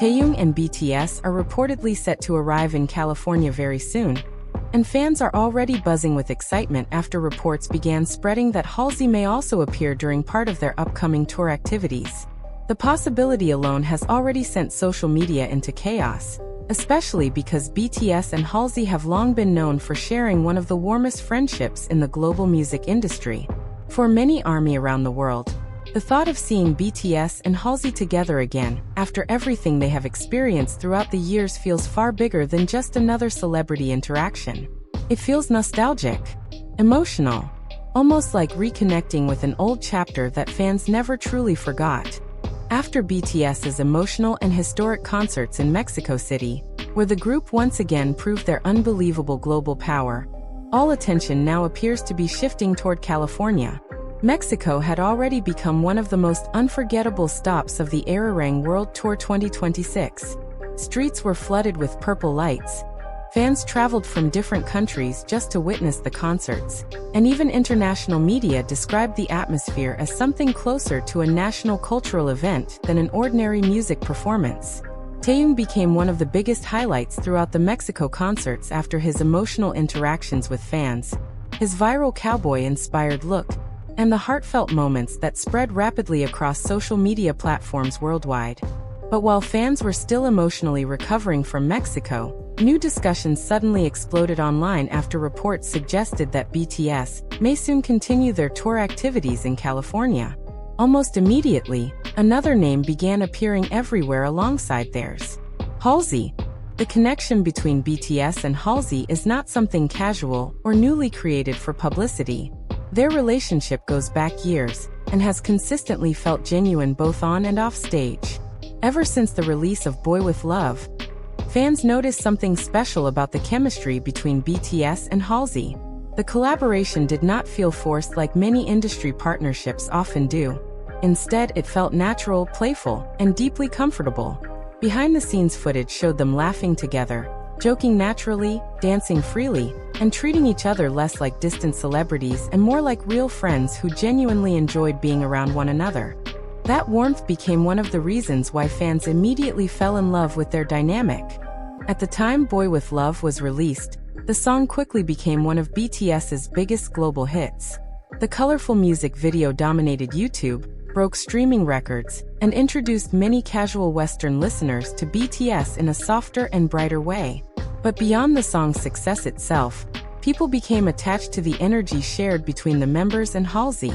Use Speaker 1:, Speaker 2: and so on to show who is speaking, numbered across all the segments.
Speaker 1: Taehyung and BTS are reportedly set to arrive in California very soon, and fans are already buzzing with excitement after reports began spreading that Halsey may also appear during part of their upcoming tour activities. The possibility alone has already sent social media into chaos, especially because BTS and Halsey have long been known for sharing one of the warmest friendships in the global music industry. For many ARMY around the world, the thought of seeing BTS and Halsey together again, after everything they have experienced throughout the years, feels far bigger than just another celebrity interaction. It feels nostalgic, emotional, almost like reconnecting with an old chapter that fans never truly forgot. After BTS's emotional and historic concerts in Mexico City, where the group once again proved their unbelievable global power, all attention now appears to be shifting toward California. Mexico had already become one of the most unforgettable stops of the Arirang World Tour 2026. Streets were flooded with purple lights. Fans traveled from different countries just to witness the concerts, and even international media described the atmosphere as something closer to a national cultural event than an ordinary music performance. Taehyung became one of the biggest highlights throughout the Mexico concerts after his emotional interactions with fans, his viral cowboy-inspired look, and the heartfelt moments that spread rapidly across social media platforms worldwide. But while fans were still emotionally recovering from Mexico, new discussions suddenly exploded online after reports suggested that BTS may soon continue their tour activities in California. Almost immediately, another name began appearing everywhere alongside theirs: Halsey. The connection between BTS and Halsey is not something casual or newly created for publicity. Their relationship goes back years and has consistently felt genuine both on and off stage. Ever since the release of Boy With Love, fans noticed something special about the chemistry between BTS and Halsey. The collaboration did not feel forced like many industry partnerships often do. Instead, it felt natural, playful, and deeply comfortable. Behind-the-scenes footage showed them laughing together, joking naturally, dancing freely, and treating each other less like distant celebrities and more like real friends who genuinely enjoyed being around one another. That warmth became one of the reasons why fans immediately fell in love with their dynamic. At the time Boy With Love was released, the song quickly became one of BTS's biggest global hits. The colorful music video dominated YouTube, broke streaming records, and introduced many casual Western listeners to BTS in a softer and brighter way. But beyond the song's success itself, people became attached to the energy shared between the members and Halsey.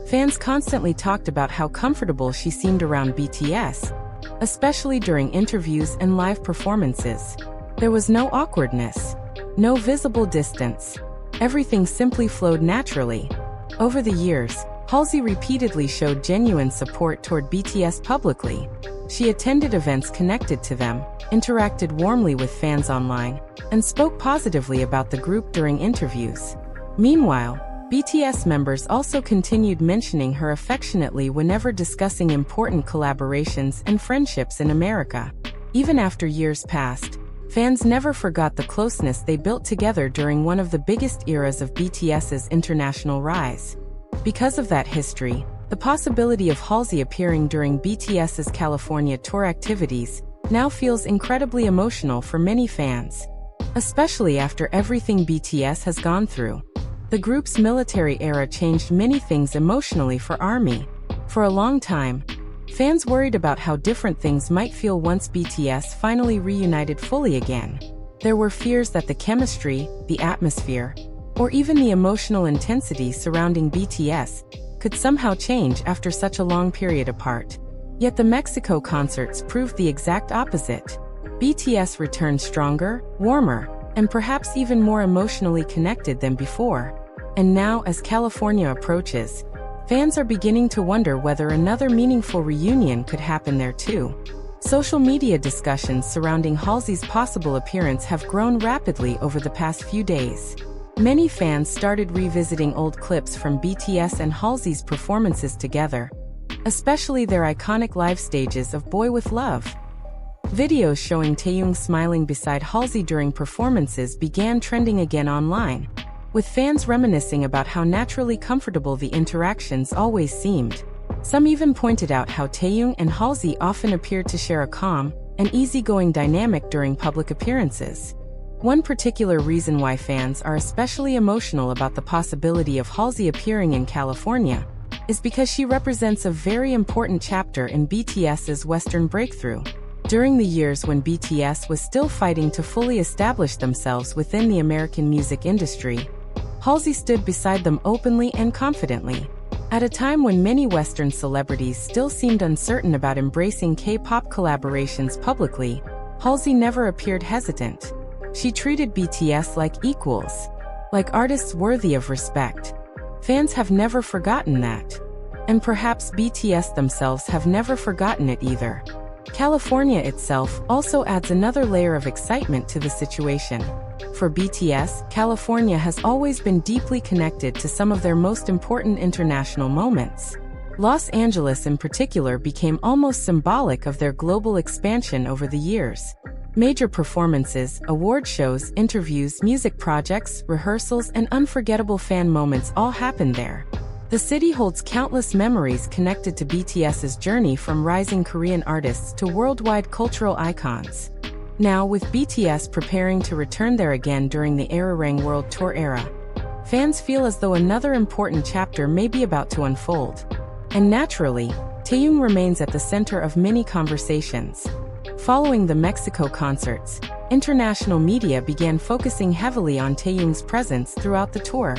Speaker 1: Fans constantly talked about how comfortable she seemed around BTS, especially during interviews and live performances. There was no awkwardness, no visible distance. Everything simply flowed naturally. Over the years, Halsey repeatedly showed genuine support toward BTS publicly. She attended events connected to them, interacted warmly with fans online, and spoke positively about the group during interviews. Meanwhile, BTS members also continued mentioning her affectionately whenever discussing important collaborations and friendships in America. Even after years passed, fans never forgot the closeness they built together during one of the biggest eras of BTS's international rise. Because of that history, the possibility of Halsey appearing during BTS's California tour activities now feels incredibly emotional for many fans, especially after everything BTS has gone through. The group's military era changed many things emotionally for ARMY. For a long time, fans worried about how different things might feel once BTS finally reunited fully again. There were fears that the chemistry, the atmosphere, or even the emotional intensity surrounding BTS could somehow change after such a long period apart. Yet the Mexico concerts proved the exact opposite. BTS returned stronger, warmer, and perhaps even more emotionally connected than before. And now, as California approaches, fans are beginning to wonder whether another meaningful reunion could happen there too. Social media discussions surrounding Halsey's possible appearance have grown rapidly over the past few days. Many fans started revisiting old clips from BTS and Halsey's performances together, especially their iconic live stages of Boy With Love. Videos showing Taehyung smiling beside Halsey during performances began trending again online, with fans reminiscing about how naturally comfortable the interactions always seemed. Some even pointed out how Taehyung and Halsey often appeared to share a calm, and easygoing dynamic during public appearances. One particular reason why fans are especially emotional about the possibility of Halsey appearing in California is because she represents a very important chapter in BTS's Western breakthrough. During the years when BTS was still fighting to fully establish themselves within the American music industry, Halsey stood beside them openly and confidently. At a time when many Western celebrities still seemed uncertain about embracing K-pop collaborations publicly, Halsey never appeared hesitant. She treated BTS like equals, like artists worthy of respect. Fans have never forgotten that. And perhaps BTS themselves have never forgotten it either. California itself also adds another layer of excitement to the situation. For BTS, California has always been deeply connected to some of their most important international moments. Los Angeles in particular became almost symbolic of their global expansion over the years. Major performances, award shows, interviews, music projects, rehearsals, and unforgettable fan moments all happened there. The city holds countless memories connected to BTS's journey from rising Korean artists to worldwide cultural icons. Now, with BTS preparing to return there again during the Arirang World Tour era, fans feel as though another important chapter may be about to unfold. And naturally, Taehyung remains at the center of many conversations. Following the Mexico concerts, international media began focusing heavily on Taehyung's presence throughout the tour.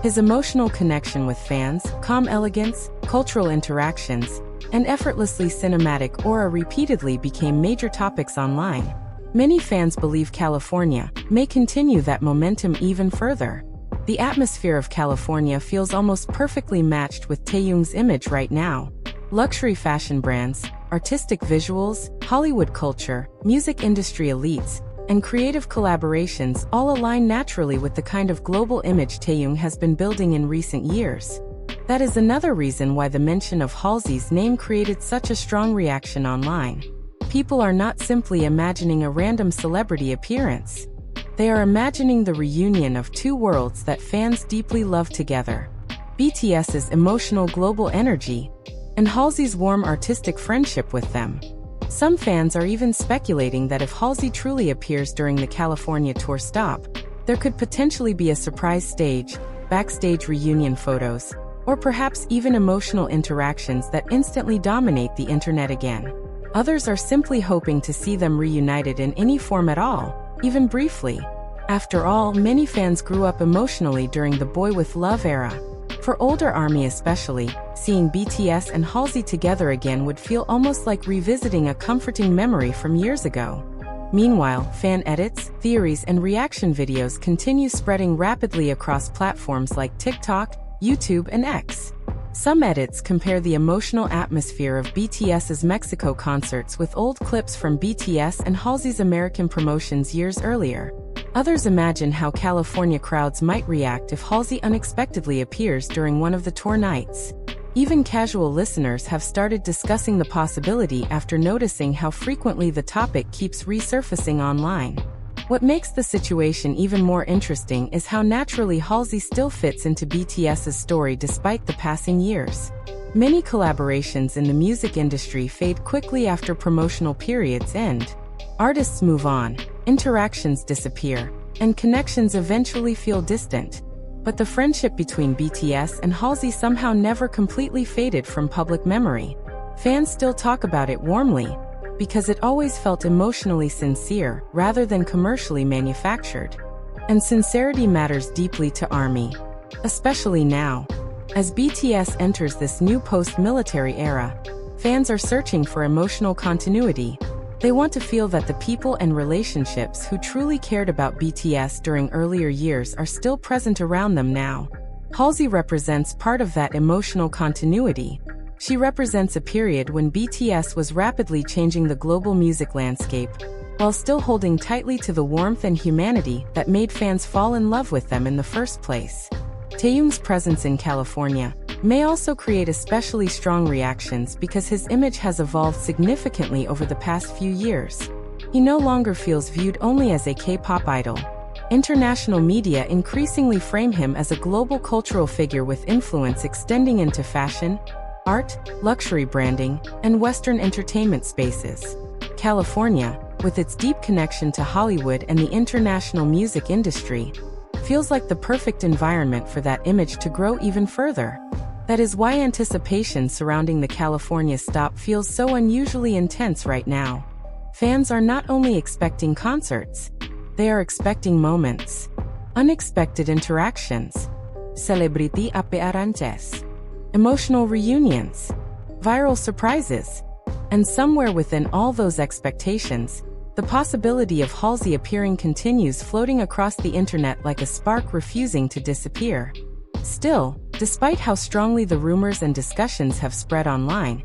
Speaker 1: His emotional connection with fans, calm elegance, cultural interactions, and effortlessly cinematic aura repeatedly became major topics online. Many fans believe California may continue that momentum even further. The atmosphere of California feels almost perfectly matched with Taehyung's image right now. Luxury fashion brands, artistic visuals, Hollywood culture, music industry elites, and creative collaborations all align naturally with the kind of global image Taehyung has been building in recent years. That is another reason why the mention of Halsey's name created such a strong reaction online. People are not simply imagining a random celebrity appearance. They are imagining the reunion of two worlds that fans deeply love together: BTS's emotional global energy and Halsey's warm artistic friendship with them. Some fans are even speculating that if Halsey truly appears during the California tour stop, there could potentially be a surprise stage, backstage reunion photos, or perhaps even emotional interactions that instantly dominate the internet again. Others are simply hoping to see them reunited in any form at all, even briefly. After all, many fans grew up emotionally during the Boy With Love era. For older ARMY especially, seeing BTS and Halsey together again would feel almost like revisiting a comforting memory from years ago. Meanwhile, fan edits, theories, and reaction videos continue spreading rapidly across platforms like TikTok, YouTube, and X. Some edits compare the emotional atmosphere of BTS's Mexico concerts with old clips from BTS and Halsey's American promotions years earlier. Others imagine how California crowds might react if Halsey unexpectedly appears during one of the tour nights. Even casual listeners have started discussing the possibility after noticing how frequently the topic keeps resurfacing online. What makes the situation even more interesting is how naturally Halsey still fits into BTS's story despite the passing years. Many collaborations in the music industry fade quickly after promotional periods end. Artists move on, interactions disappear, and connections eventually feel distant. But the friendship between BTS and Halsey somehow never completely faded from public memory. Fans still talk about it warmly, because it always felt emotionally sincere rather than commercially manufactured. And sincerity matters deeply to ARMY, especially now. As BTS enters this new post-military era, fans are searching for emotional continuity. They want to feel that the people and relationships who truly cared about BTS during earlier years are still present around them now. Halsey represents part of that emotional continuity. She represents a period when BTS was rapidly changing the global music landscape, while still holding tightly to the warmth and humanity that made fans fall in love with them in the first place. Taehyung's presence in California may also create especially strong reactions because his image has evolved significantly over the past few years. He no longer feels viewed only as a K-pop idol. International media increasingly frame him as a global cultural figure with influence extending into fashion, art, luxury branding, and Western entertainment spaces. California, with its deep connection to Hollywood and the international music industry, feels like the perfect environment for that image to grow even further. That is why anticipation surrounding the California stop feels so unusually intense right now. Fans are not only expecting concerts, they are expecting moments, unexpected interactions, celebrity appearances, emotional reunions, viral surprises, and somewhere within all those expectations, the possibility of Halsey appearing continues floating across the internet like a spark refusing to disappear. Still, despite how strongly the rumors and discussions have spread online,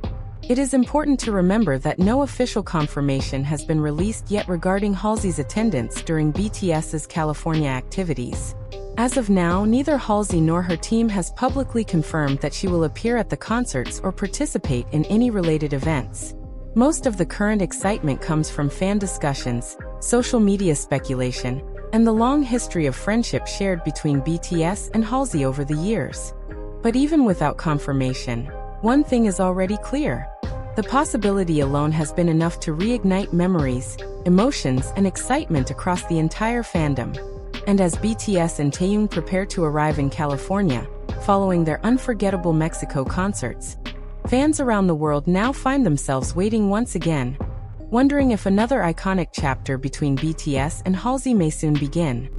Speaker 1: it is important to remember that no official confirmation has been released yet regarding Halsey's attendance during BTS's California activities. As of now, neither Halsey nor her team has publicly confirmed that she will appear at the concerts or participate in any related events. Most of the current excitement comes from fan discussions, social media speculation, and the long history of friendship shared between BTS and Halsey over the years. But even without confirmation, one thing is already clear. The possibility alone has been enough to reignite memories, emotions, and excitement across the entire fandom. And as BTS and Taehyung prepare to arrive in California, following their unforgettable Mexico concerts, fans around the world now find themselves waiting once again, wondering if another iconic chapter between BTS and Halsey may soon begin.